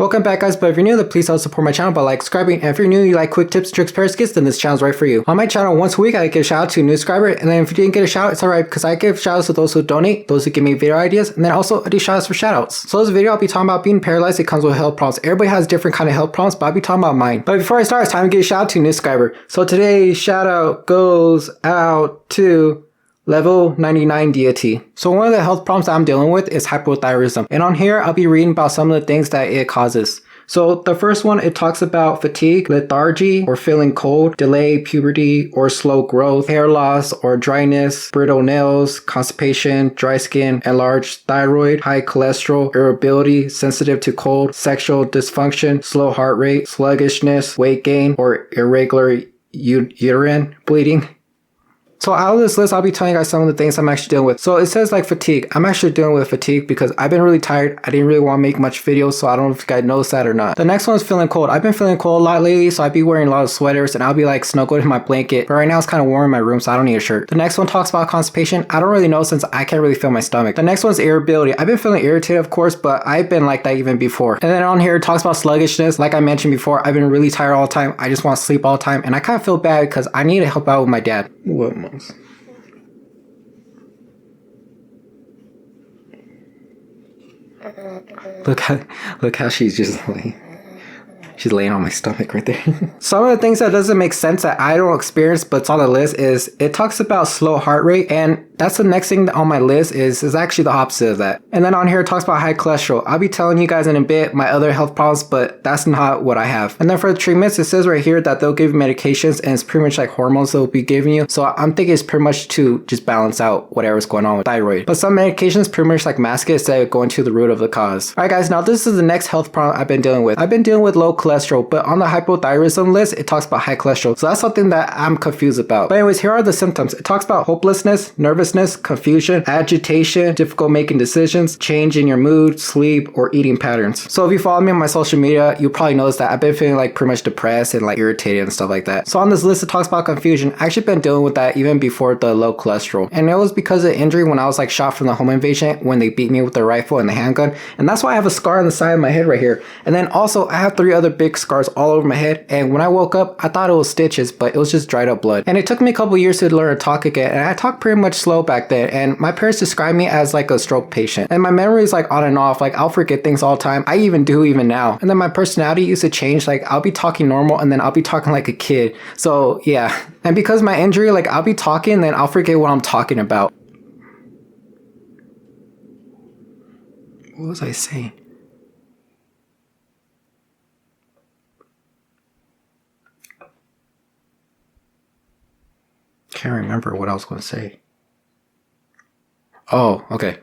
Welcome back guys, but if you're new, please help support my channel by like, subscribing, and if you're new, you like quick tips, tricks, paraskits, then this channel's right for you. On my channel, once a week, I give a shout out to a new subscriber, and then if you didn't get a shout out, it's alright because I give shout outs to those who donate, those who give me video ideas, and then also I do shout outs for shout outs. So this video, I'll be talking about being paralyzed. It comes with health problems. Everybody has different kind of health problems, but I'll be talking about mine. But before I start, it's time to give a shout out to a new subscriber. So today's shout out goes out to Level 99 Deity. So one of the health problems that I'm dealing with is hypothyroidism. And on here, I'll be reading about some of the things that it causes. So the first one, it talks about fatigue, lethargy, or feeling cold, delayed puberty or slow growth, hair loss or dryness, brittle nails, constipation, dry skin, enlarged thyroid, high cholesterol, irritability, sensitive to cold, sexual dysfunction, slow heart rate, sluggishness, weight gain, or irregular uterine bleeding. So out of this list, I'll be telling you guys some of the things I'm actually dealing with. So it says like fatigue. I'm actually dealing with fatigue because I've been really tired. I didn't really want to make much videos, so I don't know if you guys noticed that or not. The next one is feeling cold. I've been feeling cold a lot lately, so I'd be wearing a lot of sweaters and I'll be like snuggled in my blanket. But right now it's kind of warm in my room, so I don't need a shirt. The next one talks about constipation. I don't really know since I can't really feel my stomach. The next one's irritability. I've been feeling irritated, of course, but I've been like that even before. And then on here it talks about sluggishness. Like I mentioned before, I've been really tired all the time. I just want to sleep all the time, and I kind of feel bad because I need to help out with my dad. What else? Look how she's just like, she's laying on my stomach right there. Some of the things that doesn't make sense that I don't experience but it's on the list is it talks about slow heart rate, and that's the next thing on my list is actually the opposite of that. And then on here it talks about high cholesterol. I'll be telling you guys in a bit my other health problems, but that's not what I have. And then for the treatments, it says right here that they'll give you medications and it's pretty much like hormones they'll be giving you. So I'm thinking it's pretty much to just balance out whatever's going on with thyroid. But some medications pretty much like mask it instead of going to the root of the cause. Alright guys, now this is the next health problem I've been dealing with. I've been dealing with low cholesterol, but on the hypothyroidism list, it talks about high cholesterol. So that's something that I'm confused about. But anyways, here are the symptoms. It talks about hopelessness, nervousness, confusion, agitation, difficult making decisions, change in your mood, sleep, or eating patterns. So if you follow me on my social media, you'll probably notice that I've been feeling like pretty much depressed and like irritated and stuff like that. So on this list, it talks about confusion. I actually been dealing with that even before the low cholesterol. And it was because of injury when I was like shot from the home invasion when they beat me with the rifle and the handgun. And that's why I have a scar on the side of my head right here. And then also I have 3 other big scars all over my head. And when I woke up, I thought it was stitches, but it was just dried up blood. And it took me a couple years to learn to talk again. And I talked pretty much slow back then. And my parents described me as like a stroke patient, and my memory is like on and off. Like I'll forget things all the time. I even do even now. And then my personality used to change. Like I'll be talking normal and then I'll be talking like a kid. So yeah. And because of my injury, like I'll be talking and then I'll forget what I'm talking about. What was I saying? Can't remember what I was going to say. Oh, okay.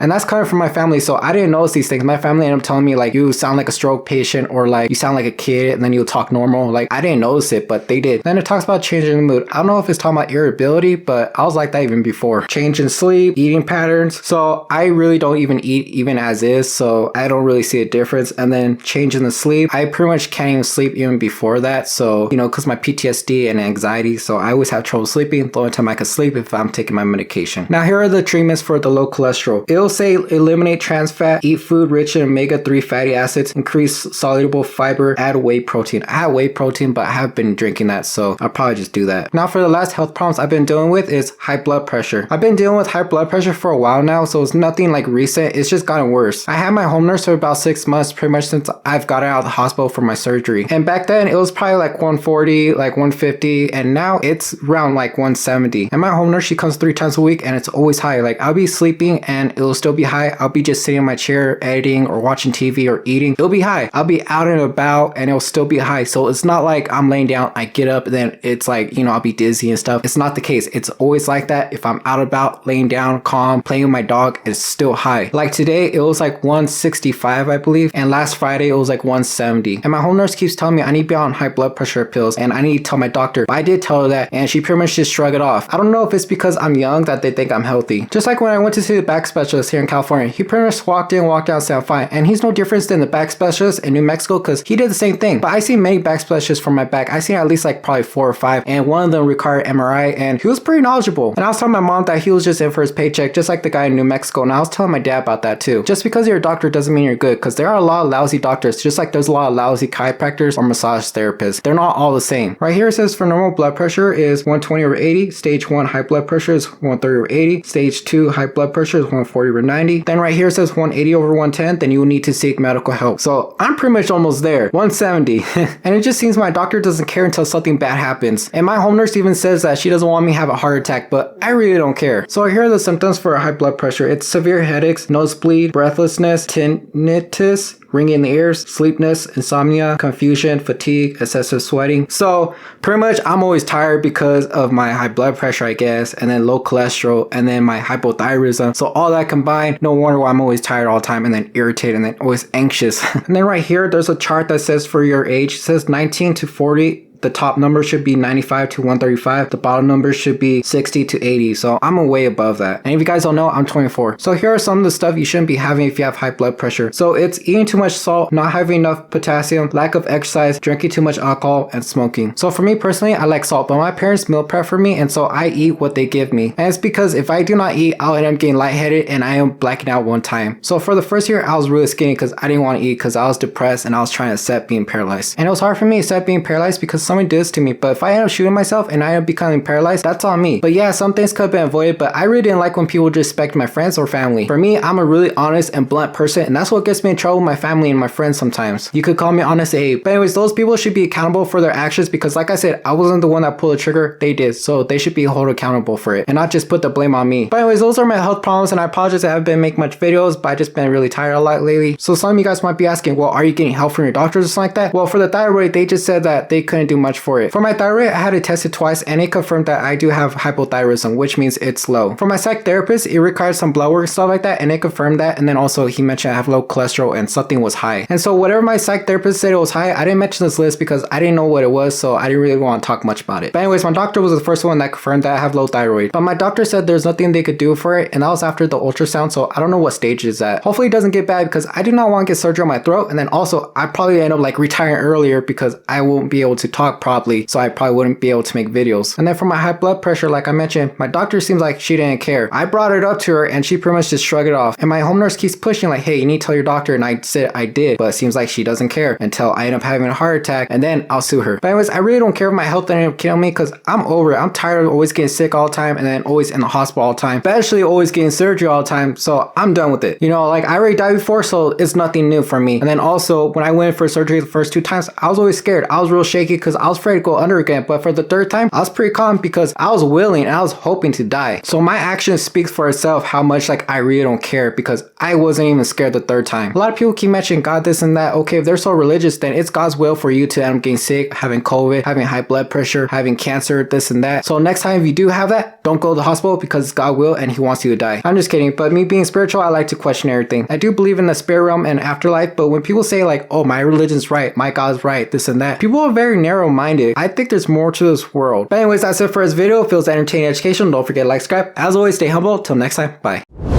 And that's coming from my family, so I didn't notice these things. My family ended up telling me like, you sound like a stroke patient, or like you sound like a kid and then you'll talk normal. Like I didn't notice it, but they did. Then it talks about changing the mood. I don't know if it's talking about irritability, but I was like that even before. Change in sleep, eating patterns. So I really don't even eat even as is, so I don't really see a difference. And then change in the sleep. I pretty much can't even sleep even before that. So, you know, because my PTSD and anxiety, so I always have trouble sleeping. The only time I can sleep if I'm taking my medication. Now here are the treatments for the low cholesterol. It'll say eliminate trans fat, eat food rich in omega-3 fatty acids, increase soluble fiber, add whey protein. I have whey protein, but I have been drinking that, so I'll probably just do that. Now for the last health problems I've been dealing with is high blood pressure. I've been dealing with high blood pressure for a while now, so it's nothing like recent. It's just gotten worse. I had my home nurse for about 6 months, pretty much since I've gotten out of the hospital for my surgery. And back then it was probably like 140, like 150, and now it's around like 170. And my home nurse, she comes 3 times a week and it's always high. Like I'll be sleeping and it'll still be high. I'll be just sitting in my chair editing or watching TV or eating. It'll be high. I'll be out and about and it'll still be high. So it's not like I'm laying down, I get up, and then it's like, you know, I'll be dizzy and stuff. It's not the case. It's always like that. If I'm out about, laying down, calm, playing with my dog, it's still high. Like today, it was like 165, I believe. And last Friday, it was like 170. And my home nurse keeps telling me I need to be on high blood pressure pills and I need to tell my doctor. But I did tell her that and she pretty much just shrugged it off. I don't know if it's because I'm young that they think I'm healthy. Just like when I went to see the back specialist, specialist here in California. He pretty much walked in, walked out, and said I'm fine. And he's no different than the back specialist in New Mexico because he did the same thing. But I seen many back specialists for my back. I seen at least like probably 4 or 5, and one of them required MRI, and he was pretty knowledgeable. And I was telling my mom that he was just in for his paycheck, just like the guy in New Mexico. And I was telling my dad about that too. Just because you're a doctor doesn't mean you're good, because there are a lot of lousy doctors, just like there's a lot of lousy chiropractors or massage therapists. They're not all the same. Right here it says for normal blood pressure is 120/80. Stage 1 high blood pressure is 130/80. Stage 2 high blood pressure is 140/90. Then right here it says 180/110. Then you will need to seek medical help. So I'm pretty much almost there. 170. And it just seems my doctor doesn't care until something bad happens. And my home nurse even says that she doesn't want me to have a heart attack, but I really don't care. So here are the symptoms for high blood pressure. It's severe headaches, nosebleed, breathlessness, tinnitus, ringing in the ears, sleepiness, insomnia, confusion, fatigue, excessive sweating. So pretty much I'm always tired because of my high blood pressure, I guess, and then low cholesterol, and then my hypothyroidism. So all that combined, no wonder why I'm always tired all the time, and then irritated, and then always anxious. And then right here, there's a chart that says for your age, it says 19 to 40. The top number should be 95 to 135. The bottom number should be 60 to 80. So I'm way above that. And if you guys don't know, I'm 24. So here are some of the stuff you shouldn't be having if you have high blood pressure. So it's eating too much salt, not having enough potassium, lack of exercise, drinking too much alcohol, and smoking. So for me personally, I like salt, but my parents meal prep for me, and so I eat what they give me. And it's because if I do not eat, I'll end up getting lightheaded and I am blacking out one time. So for the first year, I was really skinny because I didn't want to eat because I was depressed and I was trying to accept being paralyzed. And it was hard for me to accept being paralyzed because someone did this to me. But if I end up shooting myself and I end up becoming paralyzed, that's on me. But yeah, some things could have been avoided, but I really didn't like when people disrespect my friends or family. For me, I'm a really honest and blunt person, and that's what gets me in trouble with my family and my friends sometimes. You could call me honest Abe. But anyways, those people should be accountable for their actions because like I said, I wasn't the one that pulled the trigger, they did. So they should be held accountable for it and not just put the blame on me. But anyways, those are my health problems, and I apologize I haven't been making much videos, but I just been really tired a lot lately. So some of you guys might be asking, well, are you getting help from your doctors or something like that? Well, for the thyroid, they just said that they couldn't do much for it. For my thyroid, I had to test it twice and it confirmed that I do have hypothyroidism, which means it's low. For my psych therapist, it required some blood work and stuff like that, and it confirmed that. And then also he mentioned I have low cholesterol and something was high. And so whatever my psych therapist said it was high, I didn't mention this list because I didn't know what it was, so I didn't really want to talk much about it. But anyways, my doctor was the first one that confirmed that I have low thyroid. But my doctor said there's nothing they could do for it, and that was after the ultrasound, so I don't know what stage it's at. Hopefully it doesn't get bad because I do not want to get surgery on my throat, and then also I probably end up like retiring earlier because I won't be able to talk properly, so I probably wouldn't be able to make videos. And then for my high blood pressure, like I mentioned, my doctor seems like she didn't care. I brought it up to her and she pretty much just shrugged it off. And my home nurse keeps pushing like, hey, you need to tell your doctor. And I said I did, but it seems like she doesn't care until I end up having a heart attack, and then I'll sue her. But anyways, I really don't care if my health ended up killing me because I'm over it. I'm tired of always getting sick all the time and then always in the hospital all the time, especially always getting surgery all the time. So I'm done with it. You know, like I already died before, so it's nothing new for me. And then also when I went for surgery the first 2 times, I was always scared. I was real shaky because I was afraid to go under again. But for the 3rd time, I was pretty calm because I was willing and I was hoping to die. So my action speaks for itself how much like I really don't care because I wasn't even scared the 3rd time. A lot of people keep mentioning God this and that. Okay, if they're so religious, then it's God's will for you to end up getting sick, having COVID, having high blood pressure, having cancer, this and that. So next time if you do have that, don't go to the hospital because it's God's will and he wants you to die. I'm just kidding, but me being spiritual, I like to question everything. I do believe in the spirit realm and afterlife, but when people say like, oh, my religion's right, my God's right, this and that, people are very narrow-minded. I think there's more to this world. But anyways, that's it for this video. If it was entertaining, educational, don't forget to like, subscribe. As always, stay humble. Till next time, bye.